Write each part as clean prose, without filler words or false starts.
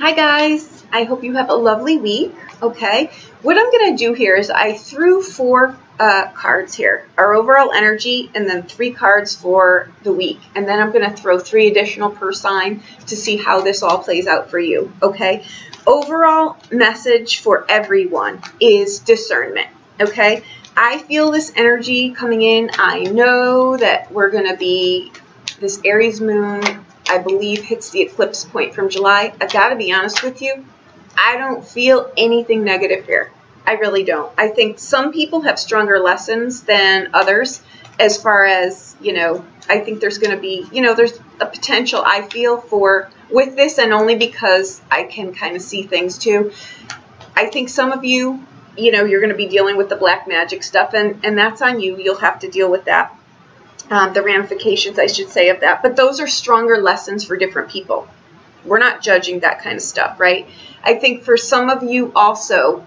Hi guys, I hope you have a lovely week. Okay, what I'm going to do here is I threw four cards here, our overall energy, and then 3 cards for the week. And then I'm going to throw 3 additional per sign to see how this all plays out for you. Okay, overall message for everyone is discernment. Okay, I feel this energy coming in. I know that we're going to be this Aries moon, I believe, hits the eclipse point from July. I've got to be honest with you, I don't feel anything negative here. I really don't. I think some people have stronger lessons than others as far as, I think there's going to be, there's a potential I feel for with this, and only because I can kind of see things too. I think some of you, you're going to be dealing with the black magic stuff, and that's on you. You'll have to deal with that. The ramifications, I should say, of that. But those are stronger lessons for different people. We're not judging that kind of stuff, right? I think for some of you also,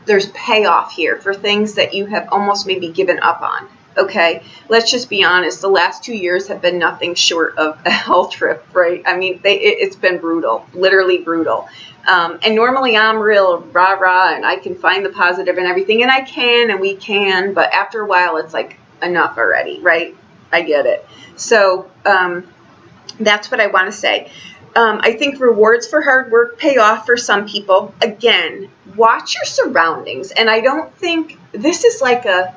there's payoff here for things that you have almost maybe given up on, okay? Let's just be honest. The last 2 years have been nothing short of a hell trip, right? I mean, it's been brutal, literally brutal. And normally I'm real rah-rah, and I can find the positive and everything, and I can, and we can, but after a while, it's like, enough already, right? I get it. So that's what I want to say. I think rewards for hard work pay off for some people. Again, watch your surroundings. And I don't think this is like a,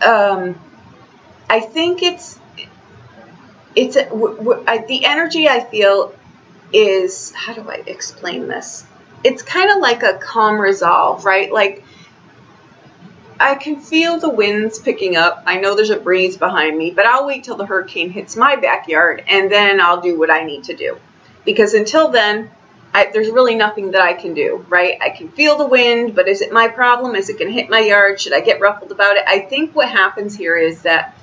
I think the energy I feel is, how do I explain this? It's kind of like a calm resolve, right? Like, I can feel the winds picking up. I know there's a breeze behind me, but I'll wait till the hurricane hits my backyard, and then I'll do what I need to do. Because until then, there's really nothing that I can do, right? I can feel the wind, but is it my problem? Is it going to hit my yard? Should I get ruffled about it? I think what happens here is that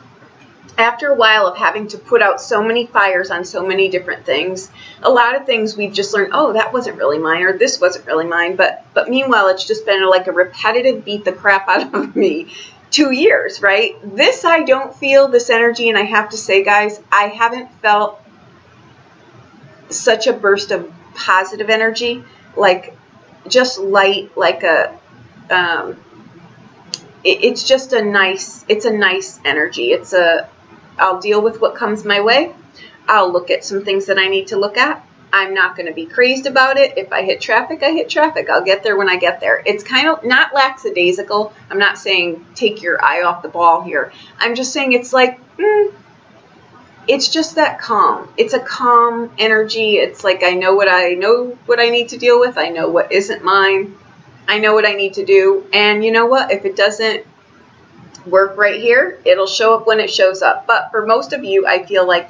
after a while of having to put out so many fires on so many different things, a lot of things we've just learned, oh, that wasn't really mine, or this wasn't really mine. But meanwhile, it's just been like a repetitive beat the crap out of me 2 years, right? This, I don't feel this energy. And I have to say, guys, I haven't felt such a burst of positive energy, like just light, like a, it's just a nice energy. I'll deal with what comes my way. I'll look at some things that I need to look at. I'm not going to be crazed about it. If I hit traffic, I hit traffic. I'll get there when I get there. It's kind of not lackadaisical. I'm not saying take your eye off the ball here. I'm just saying it's like, it's just that calm. It's a calm energy. It's like I know what I need to deal with. I know what isn't mine. I know what I need to do. And you know what? If it doesn't work right here, it'll show up when it shows up. But for most of you, I feel like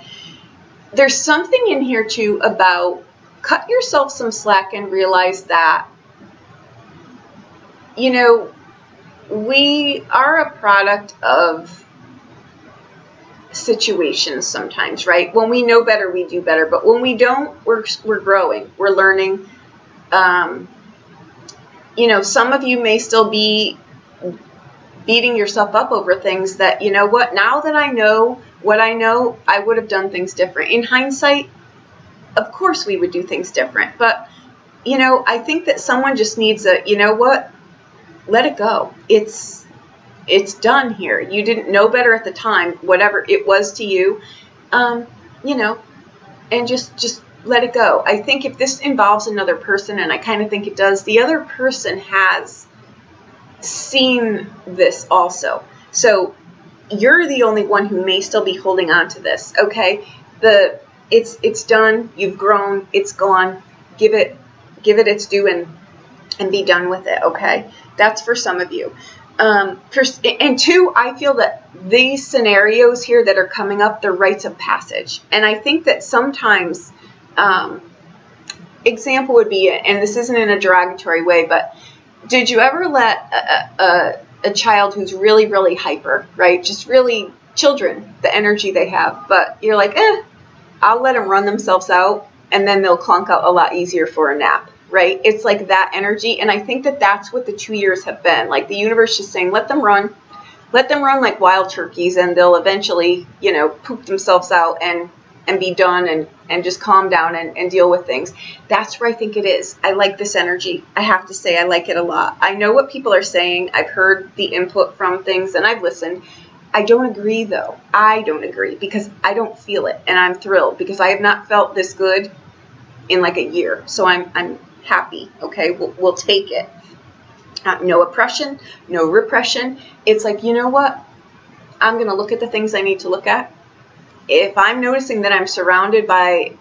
there's something in here too about cut yourself some slack and realize that, we are a product of situations sometimes, right? When we know better, we do better. But when we don't, we're growing, we're learning. Some of you may still be beating yourself up over things that, now that I know what I know, I would have done things different. In hindsight, of course we would do things different. But, I think that someone just needs a, let it go. It's done here. You didn't know better at the time, whatever it was to you, and just let it go. I think if this involves another person, and I kind of think it does, the other person has seen this also. So you're the only one who may still be holding on to this, okay? It's done, you've grown, it's gone. Give it its due and be done with it, okay? That's for some of you. And 2, I feel that these scenarios here that are coming up, they're rites of passage. And I think that sometimes, example would be, and this isn't in a derogatory way, but did you ever let a child who's really, really hyper, right? Just really children, the energy they have, but you're like, I'll let them run themselves out, and then they'll clunk out a lot easier for a nap, right? It's like that energy. And I think that that's what the 2 years have been. Like the universe is saying, let them run like wild turkeys, and they'll eventually, poop themselves out and and be done and just calm down and deal with things. That's where I think it is. I like this energy. I have to say I like it a lot. I know what people are saying. I've heard the input from things and I've listened. I don't agree though. I don't agree because I don't feel it, and I'm thrilled because I have not felt this good in like a year. So I'm happy. Okay, we'll take it. No oppression, no repression. It's like, you know what? I'm going to look at the things I need to look at. If I'm noticing that I'm surrounded by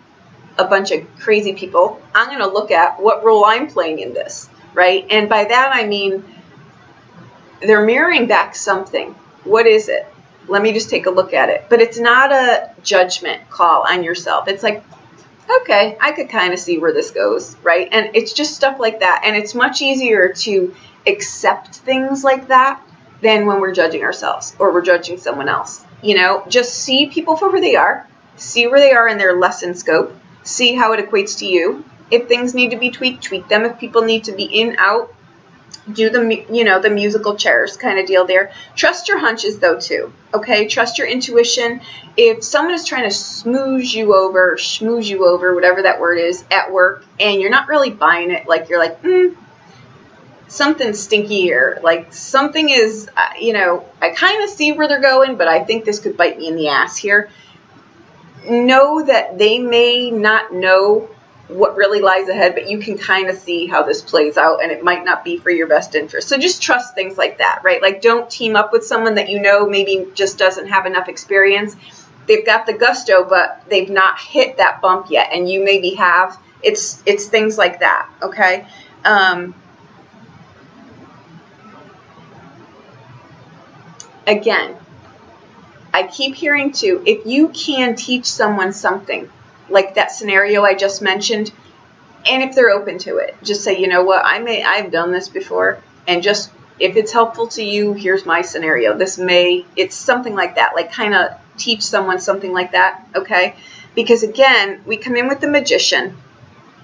a bunch of crazy people, I'm going to look at what role I'm playing in this, right? And by that I mean they're mirroring back something. What is it? Let me just take a look at it. But it's not a judgment call on yourself. It's like, okay, I could kind of see where this goes, right? And it's just stuff like that. And it's much easier to accept things like that than when we're judging ourselves or we're judging someone else. You know, just see people for who they are, see where they are in their lesson scope, see how it equates to you. If things need to be tweaked, tweak them. If people need to be in, out, do the, you know, the musical chairs kind of deal there. Trust your hunches though too, okay? Trust your intuition. If someone is trying to schmooze you over, whatever that word is, at work, and you're not really buying it, like you're like, something's stinky here. Like something is, you know, I kind of see where they're going, but I think this could bite me in the ass here. Know that they may not know what really lies ahead, but you can kind of see how this plays out, and it might not be for your best interest. So just trust things like that, right? Like don't team up with someone that you know maybe just doesn't have enough experience. They've got the gusto, but they've not hit that bump yet, and you maybe have. It's things like that, okay? Again, I keep hearing too, if you can teach someone something, like that scenario I just mentioned, and if they're open to it, just say, you know what, I've done this before, and just, if it's helpful to you, here's my scenario. It's something like that, like kind of teach someone something like that, okay? Because again, we come in with the Magician,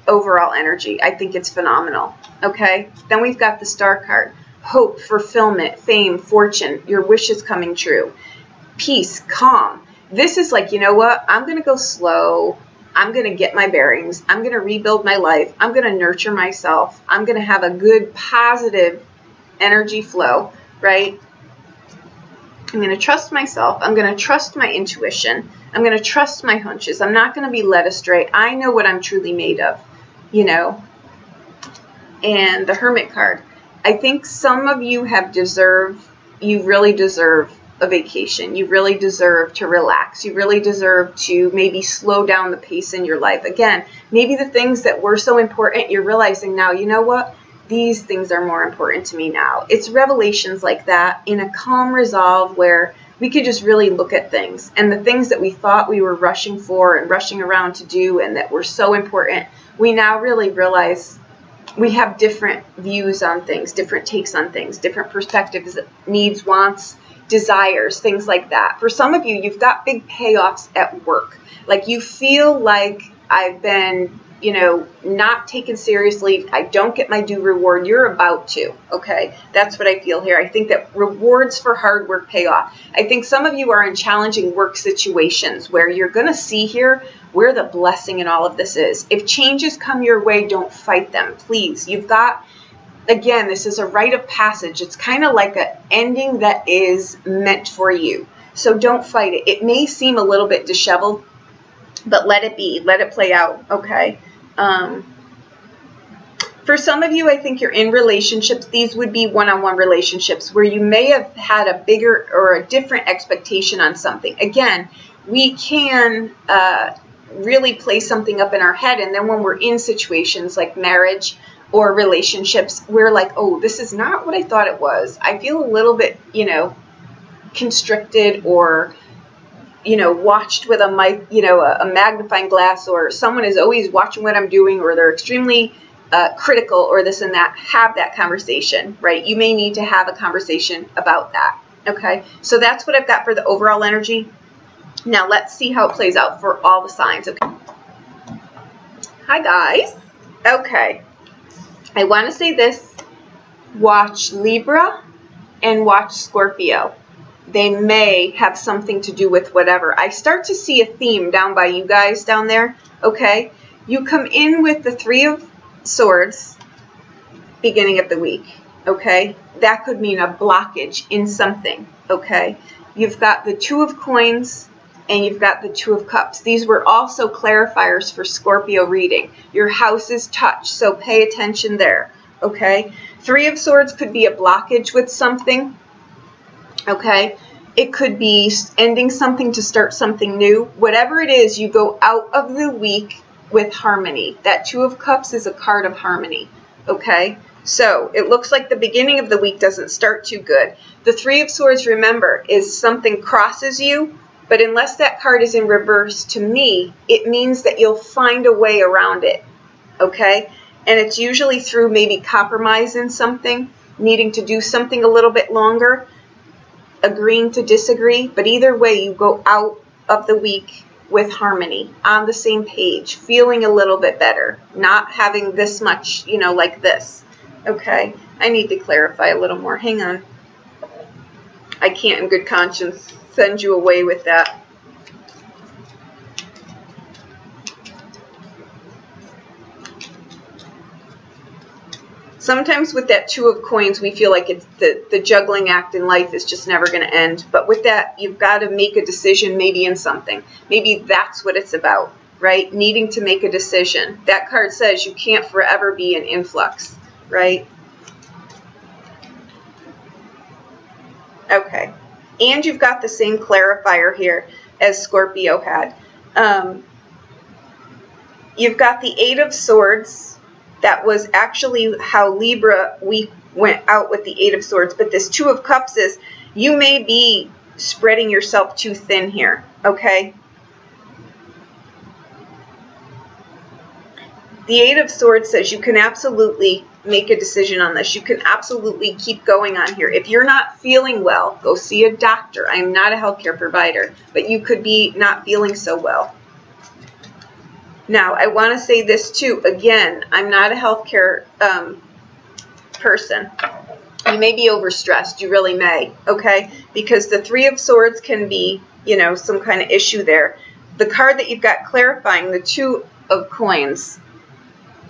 overall energy. I think it's phenomenal, okay? Then we've got the Star card. Hope, fulfillment, fame, fortune, your wishes coming true. Peace, calm. This is like, you know what? I'm going to go slow. I'm going to get my bearings. I'm going to rebuild my life. I'm going to nurture myself. I'm going to have a good, positive energy flow, right? I'm going to trust myself. I'm going to trust my intuition. I'm going to trust my hunches. I'm not going to be led astray. I know what I'm truly made of, you know. And the Hermit card. I think some of you you really deserve a vacation. You really deserve to relax. You really deserve to maybe slow down the pace in your life. Again, maybe the things that were so important, you're realizing now, you know what? These things are more important to me now. It's revelations like that in a calm resolve where we could just really look at things. And the things that we thought we were rushing for and rushing around to do and that were so important, we now really realize we have different views on things, different takes on things, different perspectives, needs, wants, desires, things like that. For some of you, you've got big payoffs at work. Like you feel like I've been, you know, not taken seriously. I don't get my due reward. You're about to, okay? That's what I feel here. I think that rewards for hard work pay off. I think some of you are in challenging work situations where you're going to see here where the blessing in all of this is. If changes come your way, don't fight them, please. You've got, again, this is a rite of passage. It's kind of like an ending that is meant for you. So don't fight it. It may seem a little bit disheveled, but let it be. Let it play out, okay? For some of you, I think you're in relationships. These would be one-on-one relationships where you may have had a bigger or a different expectation on something. Again, we can really play something up in our head, and then when we're in situations like marriage or relationships, we're like, oh, this is not what I thought it was. I feel a little bit, you know, constricted or, you know, watched with a magnifying glass, or someone is always watching what I'm doing, or they're extremely critical, or this and that. Have that conversation, right? You may need to have a conversation about that, okay? So that's what I've got for the overall energy. Now let's see how it plays out for all the signs, okay? Hi, guys. Okay. I want to say this. Watch Libra and watch Scorpio. they may have something to do with whatever. I start to see a theme down by you guys down there, okay? You come in with the Three of Swords beginning of the week, okay? That could mean a blockage in something, okay? You've got the Two of Coins and you've got the Two of Cups. These were also clarifiers for Scorpio reading. Your house is touched, so pay attention there, okay? Three of Swords could be a blockage with something, okay? It could be ending something to start something new. Whatever it is, you go out of the week with harmony. That Two of Cups is a card of harmony, okay? So it looks like the beginning of the week doesn't start too good. The Three of Swords, remember, is something crosses you, but unless that card is in reverse, to me, it means that you'll find a way around it, okay? And it's usually through maybe compromise in something, needing to do something a little bit longer, agreeing to disagree, but either way, you go out of the week with harmony, on the same page, feeling a little bit better, not having this much, you know, like this. Okay, I need to clarify a little more. Hang on. I can't in good conscience send you away with that. Sometimes with that Two of Coins, we feel like it's the juggling act in life is just never going to end. But with that, you've got to make a decision maybe in something. Maybe that's what it's about, right? Needing to make a decision. That card says you can't forever be in influx, right? Okay. And you've got the same clarifier here as Scorpio had. You've got the Eight of Swords. That was actually how Libra we went out with the Eight of Swords. But this Two of Cups is, you may be spreading yourself too thin here, okay? The Eight of Swords says you can absolutely make a decision on this. You can absolutely keep going on here. If you're not feeling well, go see a doctor. I'm not a healthcare provider, but you could be not feeling so well. Now, I want to say this too. Again, I'm not a healthcare person. You may be overstressed. You really may, okay? Because the Three of Swords can be, you know, some kind of issue there. The card that you've got clarifying, the Two of Coins,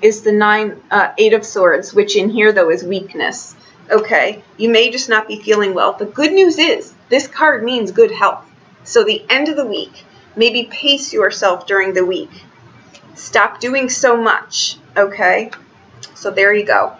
is the Eight of Swords, which in here, though, is weakness, okay? You may just not be feeling well. The good news is this card means good health. So the end of the week, maybe pace yourself during the week. Stop doing so much, okay? So there you go.